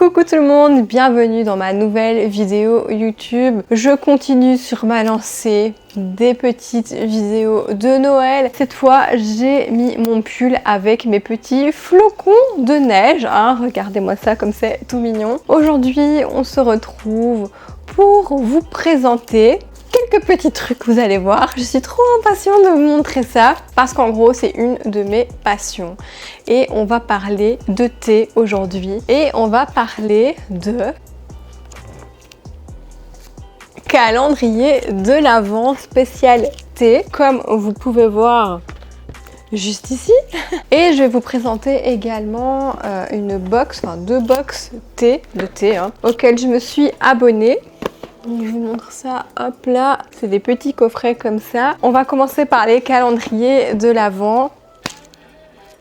Coucou tout le monde, bienvenue dans ma nouvelle vidéo YouTube. Je continue sur ma lancée des petites vidéos de Noël. Cette fois, j'ai mis mon pull avec mes petits flocons de neige. Regardez-moi ça comme c'est tout mignon. Aujourd'hui, on se retrouve pour vous présenter quelques petits trucs, vous allez voir. Je suis trop impatiente de vous montrer ça parce qu'en gros c'est une de mes passions et on va parler de thé aujourd'hui et on va parler de calendrier de l'Avent spécial thé comme vous pouvez voir juste ici. Et je vais vous présenter également une box, enfin 2 box thé, auxquelles je me suis abonnée. Donc, je vous montre ça, hop là, c'est des petits coffrets comme ça. On va commencer par les calendriers de l'Avent.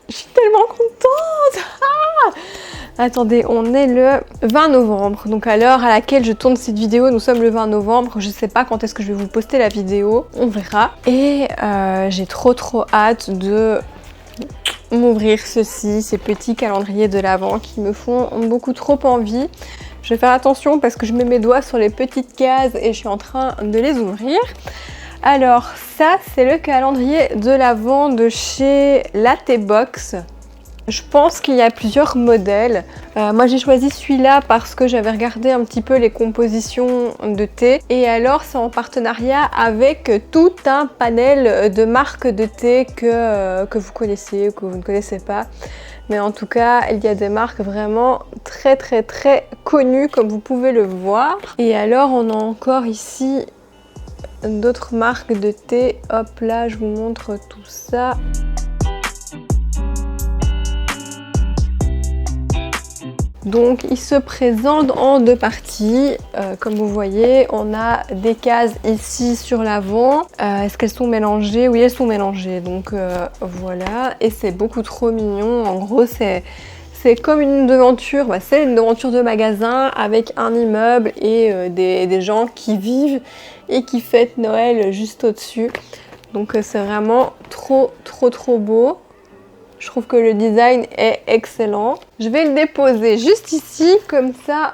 Je suis tellement contente. Attendez, on est le 20 novembre, donc à l'heure à laquelle je tourne cette vidéo, nous sommes le 20 novembre. Je sais pas quand est-ce que je vais vous poster la vidéo, on verra. Et j'ai trop hâte de m'ouvrir ces petits calendriers de l'Avent qui me font beaucoup trop envie. Je vais faire attention parce que je mets mes doigts sur les petites cases et je suis en train de les ouvrir. Alors ça, c'est le calendrier de l'Avent de chez Latte Box. Je pense qu'il y a plusieurs modèles. Moi j'ai choisi celui-là parce que j'avais regardé un petit peu les compositions de thé. Et alors c'est en partenariat avec tout un panel de marques de thé que vous connaissez ou que vous ne connaissez pas. Mais en tout cas, il y a des marques vraiment très connues comme vous pouvez le voir. Et alors on a encore ici d'autres marques de thé. Hop là, je vous montre tout ça. Donc il se présente en 2 parties, comme vous voyez, on a des cases ici sur l'avant. Est-ce qu'elles sont mélangées? Oui, elles sont mélangées, donc voilà, et c'est beaucoup trop mignon. En gros c'est comme une devanture, c'est une devanture de magasin avec un immeuble et des gens qui vivent et qui fêtent Noël juste au-dessus. Donc c'est vraiment trop beau. Je trouve que le design est excellent. Je vais le déposer juste ici, comme ça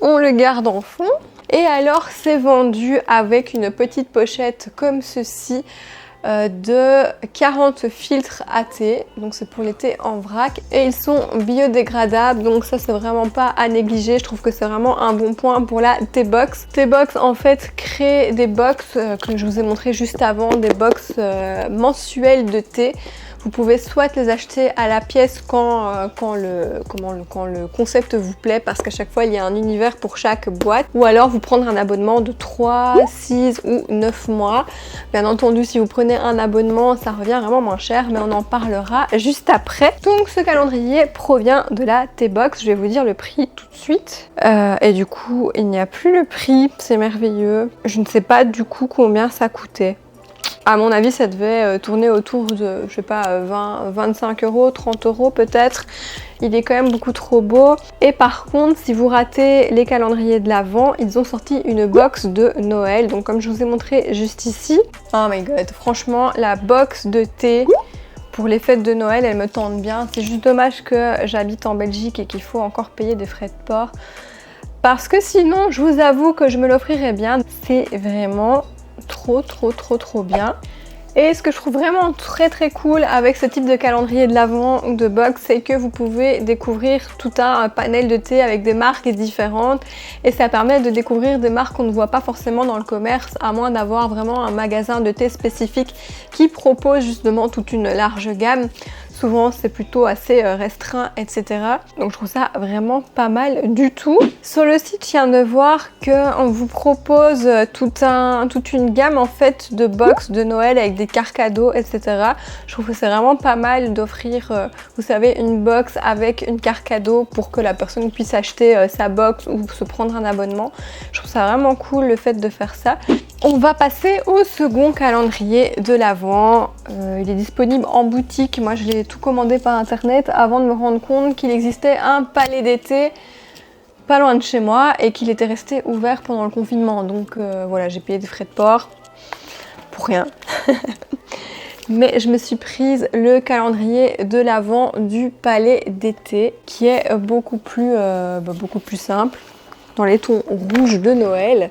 on le garde en fond. Et alors c'est vendu avec une petite pochette comme ceci de 40 filtres à thé. Donc c'est pour les thés en vrac. Et ils sont biodégradables, donc ça c'est vraiment pas à négliger. Je trouve que c'est vraiment un bon point pour la T-Box. T-Box en fait crée des box que je vous ai montré juste avant, des box mensuelles de thé. Vous pouvez soit les acheter à la pièce quand le concept vous plaît, parce qu'à chaque fois il y a un univers pour chaque boîte, ou alors vous prendre un abonnement de 3, 6 ou 9 mois. Bien entendu, si vous prenez un abonnement, ça revient vraiment moins cher, mais on en parlera juste après. Donc ce calendrier provient de la T-Box, je vais vous dire le prix tout de suite. Et du coup, il n'y a plus le prix, c'est merveilleux. Je ne sais pas du coup combien ça coûtait. À mon avis, ça devait tourner autour de, je sais pas, 20, 25 euros, 30 euros peut-être. Il est quand même beaucoup trop beau. Et par contre, si vous ratez les calendriers de l'Avent, ils ont sorti une box de Noël. Donc comme je vous ai montré juste ici. Oh my god, franchement, la box de thé pour les fêtes de Noël, elle me tente bien. C'est juste dommage que j'habite en Belgique et qu'il faut encore payer des frais de port. Parce que sinon, je vous avoue que je me l'offrirais bien. C'est vraiment trop bien. Et ce que je trouve vraiment très cool avec ce type de calendrier de l'Avent ou de box, c'est que vous pouvez découvrir tout un panel de thé avec des marques différentes, et ça permet de découvrir des marques qu'on ne voit pas forcément dans le commerce, à moins d'avoir vraiment un magasin de thé spécifique qui propose justement toute une large gamme. Souvent c'est plutôt assez restreint, etc. Donc je trouve ça vraiment pas mal du tout. Sur le site, je viens de voir qu'on vous propose toute une gamme en fait de box de Noël avec des cartes cadeaux, etc. Je trouve que c'est vraiment pas mal d'offrir, vous savez, une box avec une carte cadeau pour que la personne puisse acheter sa box ou se prendre un abonnement. Je trouve ça vraiment cool le fait de faire ça. On va passer au second calendrier de l'Avent. Il est disponible en boutique. Moi, je l'ai tout commandé par internet avant de me rendre compte qu'il existait un palais d'été pas loin de chez moi et qu'il était resté ouvert pendant le confinement. Donc voilà, j'ai payé des frais de port pour rien. mais je me suis prise le calendrier de l'Avent du Palais d'été qui est beaucoup plus simple, dans les tons rouges de Noël.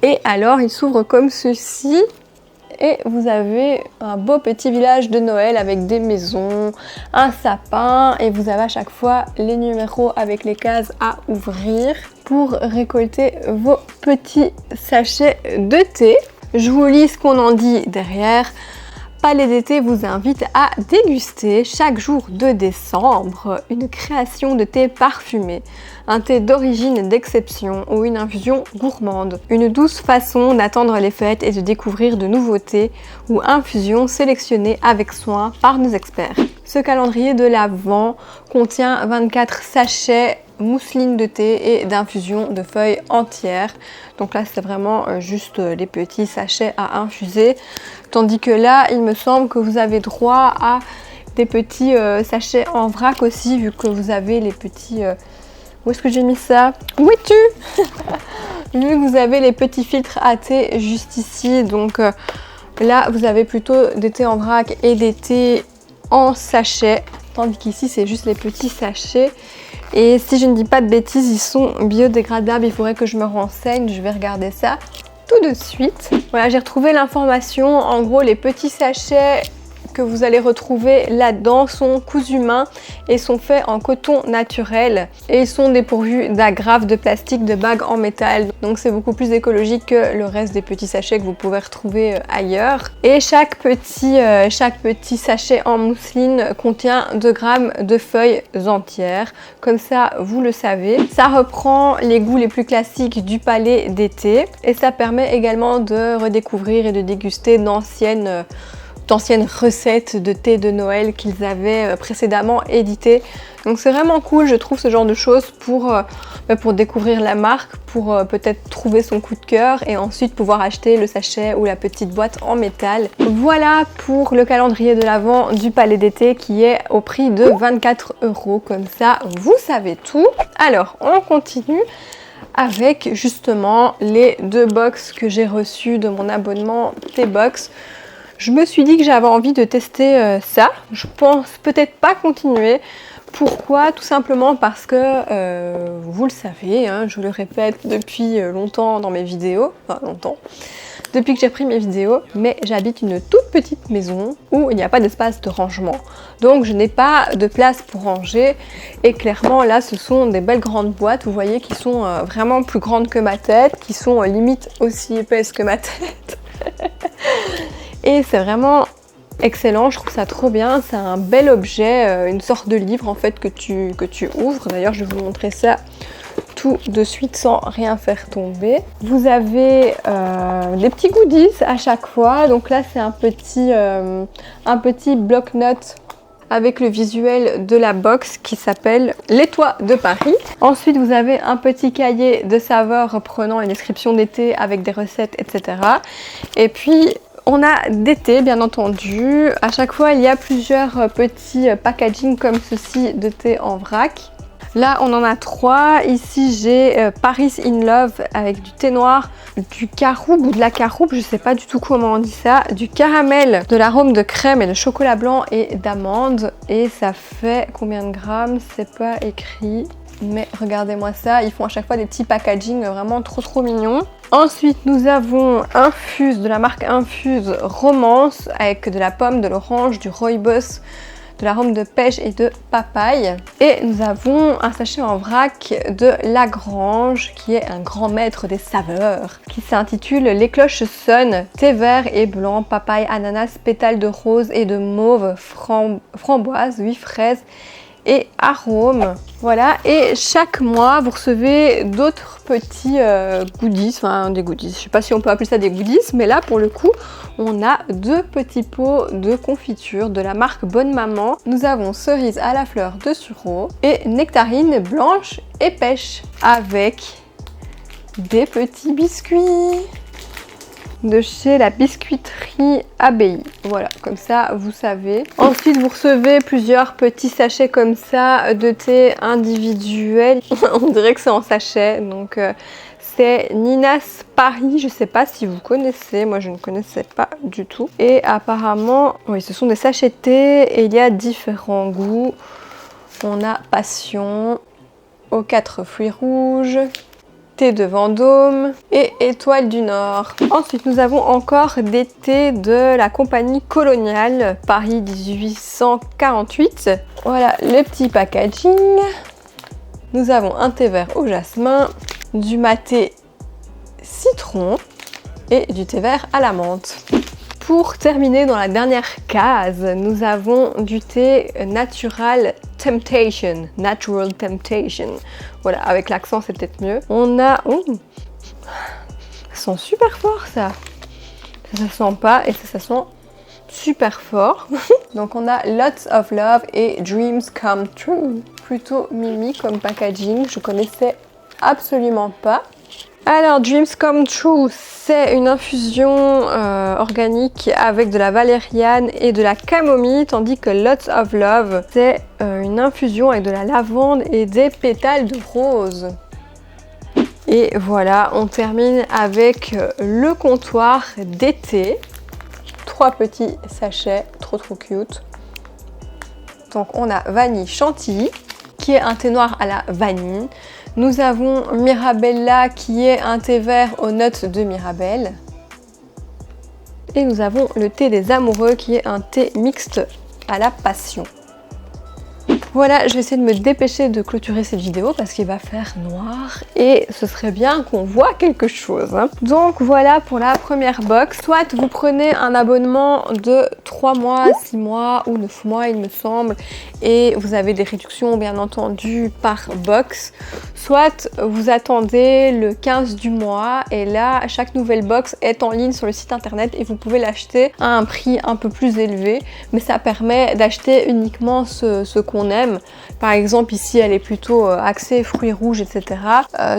Et alors il s'ouvre comme ceci. Et vous avez un beau petit village de Noël avec des maisons, un sapin et vous avez à chaque fois les numéros avec les cases à ouvrir pour récolter vos petits sachets de thé. Je vous lis ce qu'on en dit derrière. Palais d'été vous invite à déguster chaque jour de décembre une création de thé parfumé, un thé d'origine d'exception ou une infusion gourmande, une douce façon d'attendre les fêtes et de découvrir de nouveautés ou infusions sélectionnées avec soin par nos experts. Ce calendrier de l'Avent contient 24 sachets mousseline de thé et d'infusion de feuilles entières. Donc là c'est vraiment juste les petits sachets à infuser. Tandis que là il me semble que vous avez droit à des petits sachets en vrac aussi, vu que vous avez les petits... Où est-ce que j'ai mis ça? Où es-tu? Vu que vous avez les petits filtres à thé juste ici. Donc là vous avez plutôt des thés en vrac et des thés en sachet. Tandis qu'ici c'est juste les petits sachets. Et si je ne dis pas de bêtises, ils sont biodégradables. Il faudrait que je me renseigne, je vais regarder ça tout de suite. Voilà, j'ai retrouvé l'information. En gros, les petits sachets que vous allez retrouver là-dedans sont cousus main et sont faits en coton naturel. Et ils sont dépourvus d'agrafes, de plastique, de bagues en métal. Donc c'est beaucoup plus écologique que le reste des petits sachets que vous pouvez retrouver ailleurs. Et chaque petit sachet en mousseline contient 2 grammes de feuilles entières. Comme ça, vous le savez. Ça reprend les goûts les plus classiques du palais d'été. Et ça permet également de redécouvrir et de déguster d'anciennes recettes de thé de Noël qu'ils avaient précédemment éditées. Donc c'est vraiment cool, je trouve, ce genre de choses pour découvrir la marque, pour peut-être trouver son coup de cœur et ensuite pouvoir acheter le sachet ou la petite boîte en métal. Voilà pour le calendrier de l'Avent du Palais d'été qui est au prix de 24 €. Comme ça, vous savez tout. Alors, on continue avec justement les 2 box que j'ai reçues de mon abonnement T-Box. Je me suis dit que j'avais envie de tester ça. Je pense peut-être pas continuer. Pourquoi? Tout simplement parce que, vous le savez, hein, je le répète depuis longtemps dans mes vidéos, enfin longtemps, depuis que j'ai pris mes vidéos, mais j'habite une toute petite maison où il n'y a pas d'espace de rangement. Donc je n'ai pas de place pour ranger et clairement là ce sont des belles grandes boîtes, vous voyez, qui sont vraiment plus grandes que ma tête, qui sont limite aussi épaisses que ma tête. Et c'est vraiment excellent, je trouve ça trop bien, c'est un bel objet, une sorte de livre en fait que tu ouvres. D'ailleurs je vais vous montrer ça tout de suite sans rien faire tomber. Vous avez des petits goodies à chaque fois, donc là c'est un petit bloc-notes avec le visuel de la box qui s'appelle Les Toits de Paris. Ensuite, vous avez un petit cahier de saveurs reprenant une description des thés avec des recettes, etc. Et puis, on a des thés, bien entendu. À chaque fois, il y a plusieurs petits packaging comme ceci de thé en vrac. Là, on en a 3. Ici, j'ai Paris in Love avec du thé noir, du caroube ou de la caroube, je sais pas du tout comment on dit ça, du caramel, de l'arôme de crème et de chocolat blanc et d'amande. Et ça fait combien de grammes? C'est pas écrit. Mais regardez-moi ça, ils font à chaque fois des petits packaging vraiment trop mignons. Ensuite, nous avons Infuse, de la marque Infuse Romance, avec de la pomme, de l'orange, du rooibos, de l'arôme de pêche et de papaye. Et nous avons un sachet en vrac de Lagrange, qui est un grand maître des saveurs, qui s'intitule Les cloches sonnent, thé vert et blanc, papaye, ananas, pétales de rose et de mauve, framboise, 8 fraises et arômes. Voilà, et chaque mois vous recevez d'autres petits goodies, enfin des goodies, je sais pas si on peut appeler ça des goodies, mais là pour le coup on a 2 petits pots de confiture de la marque Bonne Maman. Nous avons cerise à la fleur de sureau et nectarine blanche et pêche avec des petits biscuits de chez la biscuiterie Abbaye. Voilà, comme ça vous savez. Ensuite vous recevez plusieurs petits sachets comme ça de thé individuel. On dirait que c'est en sachet, donc c'est Nina's Paris. Je sais pas si vous connaissez, moi je ne connaissais pas du tout. Et apparemment, oui, ce sont des sachets de thé et il y a différents goûts. On a passion, aux 4 fruits rouges, thé de Vendôme et étoile du Nord. Ensuite, nous avons encore des thés de la compagnie coloniale, Paris 1848. Voilà le petit packaging. Nous avons un thé vert au jasmin, du maté citron et du thé vert à la menthe. Pour terminer, dans la dernière case, nous avons du thé Natural Temptation. Natural Temptation. Voilà, avec l'accent, c'est peut-être mieux. On a... Oh, ça sent super fort, ça. Ça sent pas et ça sent super fort. Donc, on a Lots of Love et Dreams Come True. Plutôt mimi comme packaging. Je connaissais absolument pas. Alors, Dreams Come True, c'est une infusion organique avec de la valériane et de la camomille, tandis que Lots of Love, c'est une infusion avec de la lavande et des pétales de rose. Et voilà, on termine avec le comptoir d'été. 3 petits sachets, trop cute. Donc, on a vanille chantilly, qui est un thé noir à la vanille. Nous avons Mirabella qui est un thé vert aux notes de Mirabelle. Et nous avons le thé des amoureux qui est un thé mixte à la passion. Voilà, je vais essayer de me dépêcher de clôturer cette vidéo parce qu'il va faire noir et ce serait bien qu'on voit quelque chose. Donc voilà pour la première box. Soit vous prenez un abonnement de 3 mois, 6 mois ou 9 mois il me semble et vous avez des réductions bien entendu par box. Soit vous attendez le 15 du mois et là chaque nouvelle box est en ligne sur le site internet et vous pouvez l'acheter à un prix un peu plus élevé, mais ça permet d'acheter uniquement ce qu'on aime. Par exemple ici elle est plutôt axée fruits rouges etc.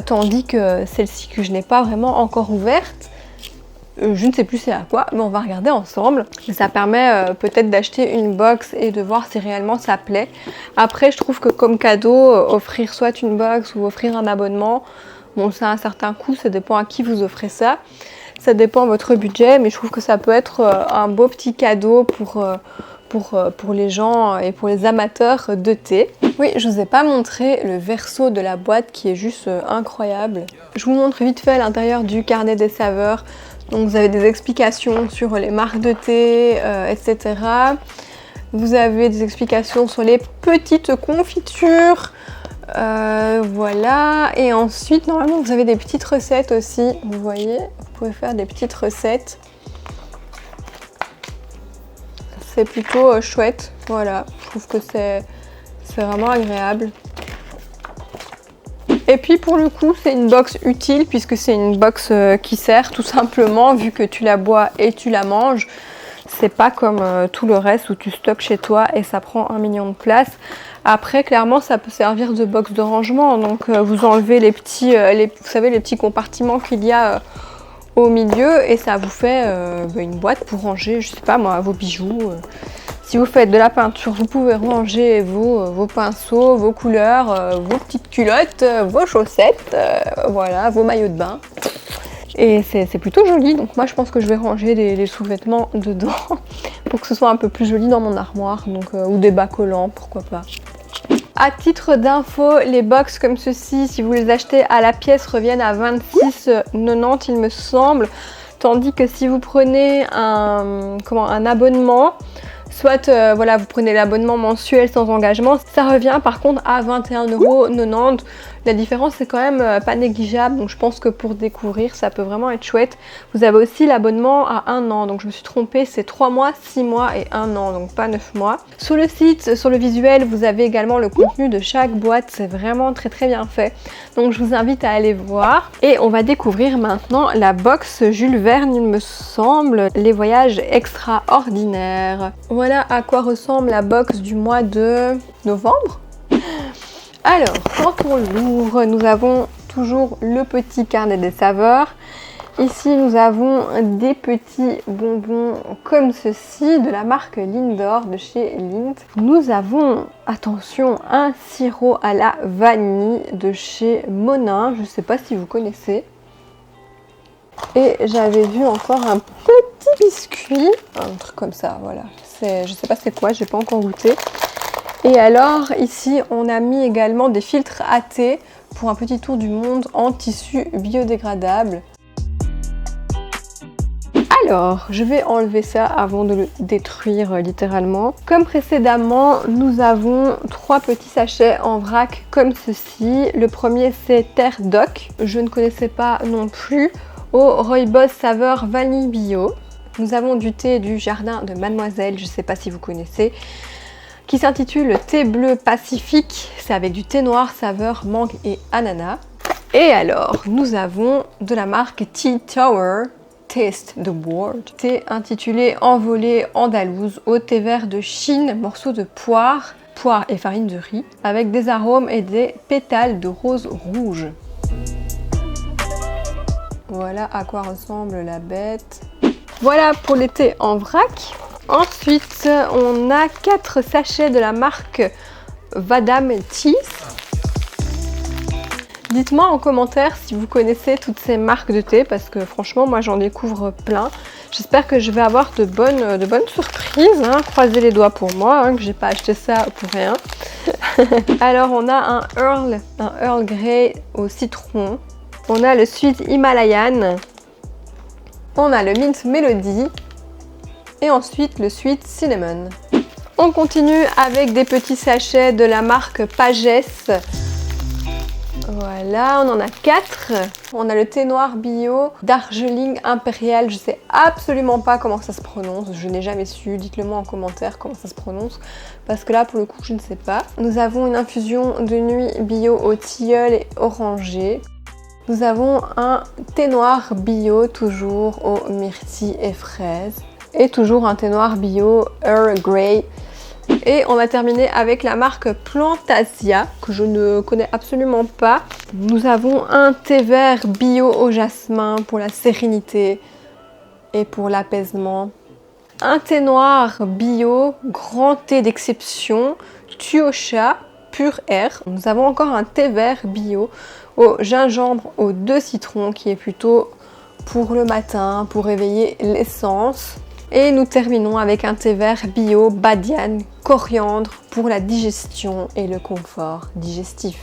Tandis que celle-ci que je n'ai pas vraiment encore ouverte, je ne sais plus c'est à quoi, mais on va regarder ensemble. Ça permet peut-être d'acheter une box et de voir si réellement ça plaît. Après je trouve que comme cadeau, offrir soit une box ou offrir un abonnement, bon ça a un certain coût, ça dépend à qui vous offrez ça. Ça dépend de votre budget, mais je trouve que ça peut être un beau petit cadeau pour les gens et pour les amateurs de thé. Oui, je vous ai pas montré le verso de la boîte qui est juste incroyable. Je vous montre vite fait à l'intérieur du carnet des saveurs. Donc vous avez des explications sur les marques de thé, etc. Vous avez des explications sur les petites confitures. Voilà, et ensuite normalement vous avez des petites recettes aussi, vous voyez, vous pouvez faire des petites recettes. C'est plutôt chouette, voilà, je trouve que c'est vraiment agréable. Et puis pour le coup c'est une box utile puisque c'est une box qui sert tout simplement vu que tu la bois et tu la manges. C'est pas comme tout le reste où tu stockes chez toi et ça prend 1 million de place. Après clairement ça peut servir de box de rangement, donc vous enlevez les petits, vous savez les petits compartiments qu'il y a au milieu et ça vous fait une boîte pour ranger, je sais pas moi, vos bijoux. Si vous faites de la peinture, vous pouvez ranger vos pinceaux, vos couleurs, vos petites culottes, vos chaussettes, voilà, vos maillots de bain. Et c'est plutôt joli, donc moi je pense que je vais ranger les sous-vêtements dedans pour que ce soit un peu plus joli dans mon armoire, donc, ou des bas collants, pourquoi pas. À titre d'info, les box comme ceci, si vous les achetez à la pièce, reviennent à 26,90 il me semble, tandis que si vous prenez un abonnement, soit voilà, vous prenez l'abonnement mensuel sans engagement, ça revient par contre à 21,90 €. La différence c'est quand même pas négligeable, donc je pense que pour découvrir ça peut vraiment être chouette. Vous avez aussi l'abonnement à 1 an, donc je me suis trompée, c'est 3 mois, 6 mois et 1 an, donc pas 9 mois. Sur le site, sur le visuel, vous avez également le contenu de chaque boîte, c'est vraiment très bien fait. Donc je vous invite à aller voir. Et on va découvrir maintenant la box Jules Verne, il me semble, les voyages extraordinaires. Voilà à quoi ressemble la box du mois de novembre. Alors, quand on l'ouvre, nous avons toujours le petit carnet des saveurs. Ici, nous avons des petits bonbons comme ceci de la marque Lindor de chez Lindt. Nous avons, attention, un sirop à la vanille de chez Monin. Je ne sais pas si vous connaissez. Et j'avais vu encore un petit biscuit, un truc comme ça, voilà. Je sais pas c'est quoi, j'ai pas encore goûté. Et alors ici on a mis également des filtres à thé pour un petit tour du monde en tissu biodégradable. Alors, je vais enlever ça avant de le détruire littéralement. Comme précédemment, nous avons 3 petits sachets en vrac comme ceci. Le premier c'est Terre Doc, je ne connaissais pas non plus, au Rooibos saveur vanille bio. Nous avons du thé du jardin de Mademoiselle, je ne sais pas si vous connaissez, qui s'intitule Thé bleu pacifique. C'est avec du thé noir saveur mangue et ananas. Et alors, nous avons de la marque Tea Tower, Taste the World, thé intitulé Envolée andalouse au thé vert de Chine, morceaux de poire et farine de riz, avec des arômes et des pétales de rose rouge. Voilà à quoi ressemble la bête. Voilà pour les thés en vrac. Ensuite, on a 4 sachets de la marque Vadam Teas. Dites-moi en commentaire si vous connaissez toutes ces marques de thé parce que franchement moi j'en découvre plein. J'espère que je vais avoir de bonnes surprises, hein. Croisez les doigts pour moi, hein, que j'ai pas acheté ça pour rien. Alors on a un Earl Grey au citron. On a le Sweet Himalayan. On a le Mint Melody. Et ensuite le Sweet Cinnamon. On continue avec des petits sachets de la marque Pagès. Voilà, on en a 4. On a le thé noir bio Darjeeling Impérial. Je sais absolument pas comment ça se prononce. Je n'ai jamais su. Dites-le moi en commentaire comment ça se prononce. Parce que là, pour le coup, je ne sais pas. Nous avons une infusion de nuit bio au tilleul et orangé. Nous avons un thé noir bio, toujours au myrtille et fraises. Et toujours un thé noir bio Earl Grey. Et on va terminer avec la marque Plantasia, que je ne connais absolument pas. Nous avons un thé vert bio au jasmin pour la sérénité et pour l'apaisement. Un thé noir bio, grand thé d'exception, Tuocha Pur Air. Nous avons encore un thé vert bio au gingembre aux 2 citrons qui est plutôt pour le matin, pour réveiller l'essence. Et nous terminons avec un thé vert bio Badiane coriandre pour la digestion et le confort digestif.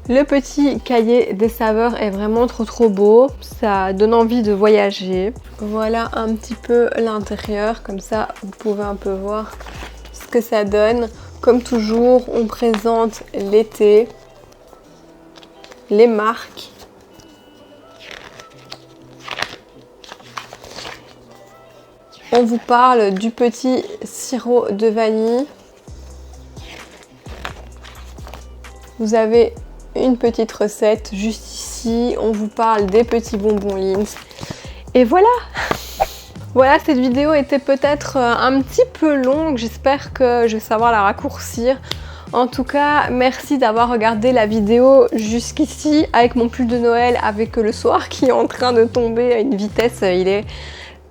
Le petit cahier des saveurs est vraiment trop beau, ça donne envie de voyager. Voilà un petit peu l'intérieur, comme ça vous pouvez un peu voir ce que ça donne. Comme toujours, on présente les thés, les marques. On vous parle du petit sirop de vanille. Vous avez une petite recette juste ici. On vous parle des petits bonbons Lindt. Et voilà! Voilà, cette vidéo était peut-être un petit peu longue. J'espère que je vais savoir la raccourcir. En tout cas, merci d'avoir regardé la vidéo jusqu'ici avec mon pull de Noël, avec le soir qui est en train de tomber à une vitesse. Il est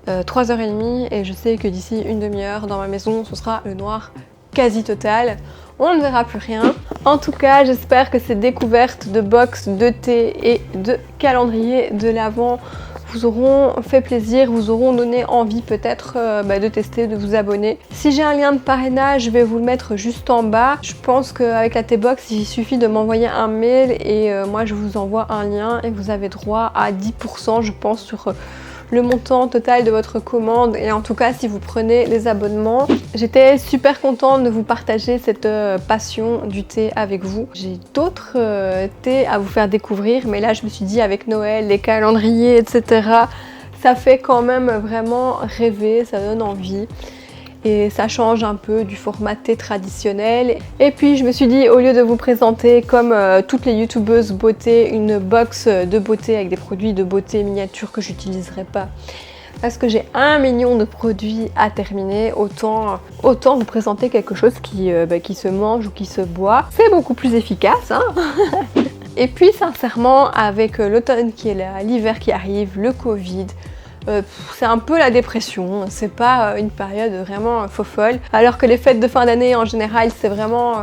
3h30 et je sais que d'ici une demi-heure dans ma maison ce sera le noir quasi total. On ne verra plus rien. En tout cas, j'espère que ces découvertes de box, de thé et de calendrier de l'Avent vous auront fait plaisir, vous auront donné envie peut-être de tester, de vous abonner. Si j'ai un lien de parrainage, je vais vous le mettre juste en bas. Je pense qu'avec la T-Box, il suffit de m'envoyer un mail et moi je vous envoie un lien et vous avez droit à 10% je pense sur le montant total de votre commande. Et en tout cas, si vous prenez les abonnements, j'étais super contente de vous partager cette passion du thé avec vous. J'ai d'autres thés à vous faire découvrir, mais là je me suis dit avec Noël, les calendriers, etc., ça fait quand même vraiment rêver, ça donne envie. Et ça change un peu du format thé traditionnel. Et puis je me suis dit, au lieu de vous présenter comme toutes les youtubeuses beauté, une box de beauté avec des produits de beauté miniatures que j'utiliserai pas, parce que j'ai 1 million de produits à terminer, autant vous présenter quelque chose qui se mange ou qui se boit. C'est beaucoup plus efficace, hein. Et puis sincèrement, avec l'automne qui est là, l'hiver qui arrive, le Covid, c'est un peu la dépression, c'est pas une période vraiment folle. Alors que les fêtes de fin d'année en général c'est vraiment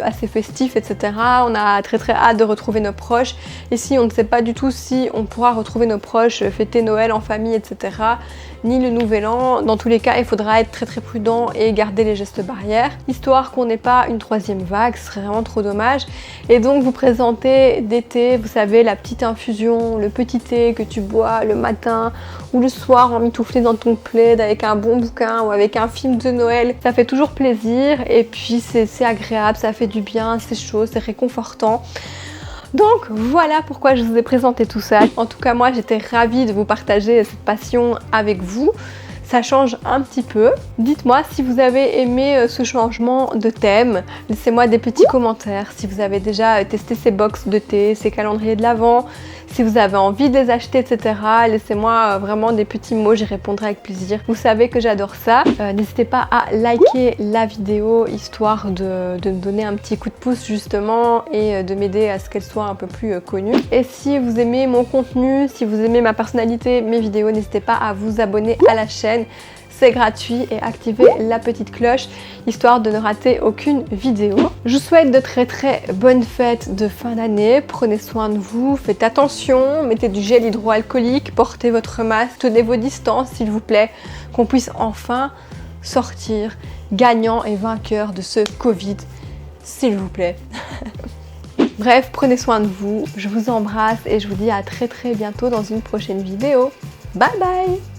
assez festif, etc. On a très hâte de retrouver nos proches. Ici on ne sait pas du tout si on pourra retrouver nos proches, fêter Noël en famille, etc. Ni le nouvel an. Dans tous les cas il faudra être très prudent et garder les gestes barrières, histoire qu'on n'ait pas une troisième vague, ce serait vraiment trop dommage. Et donc vous présenter d'été, vous savez, la petite infusion, le petit thé que tu bois le matin ou le soir emmitouflé dans ton plaid avec un bon bouquin ou avec un film de Noël, ça fait toujours plaisir et puis c'est agréable, ça fait du bien, c'est chaud, c'est réconfortant. Donc voilà pourquoi je vous ai présenté tout ça. En tout cas moi j'étais ravie de vous partager cette passion avec vous. Ça change un petit peu. Dites-moi si vous avez aimé ce changement de thème. Laissez-moi des petits commentaires si vous avez déjà testé ces box de thé, ces calendriers de l'Avent, si vous avez envie de les acheter, etc. Laissez-moi vraiment des petits mots, j'y répondrai avec plaisir. Vous savez que j'adore ça. N'hésitez pas à liker la vidéo, histoire de me donner un petit coup de pouce justement et de m'aider à ce qu'elle soit un peu plus connue. Et si vous aimez mon contenu, si vous aimez ma personnalité, mes vidéos, n'hésitez pas à vous abonner à la chaîne. C'est gratuit et activez la petite cloche histoire de ne rater aucune vidéo. Je vous souhaite de très bonnes fêtes de fin d'année. Prenez soin de vous, faites attention, mettez du gel hydroalcoolique, portez votre masque, tenez vos distances s'il vous plaît, qu'on puisse enfin sortir gagnant et vainqueur de ce Covid, s'il vous plaît. Bref, prenez soin de vous, je vous embrasse et je vous dis à très bientôt dans une prochaine vidéo. Bye bye!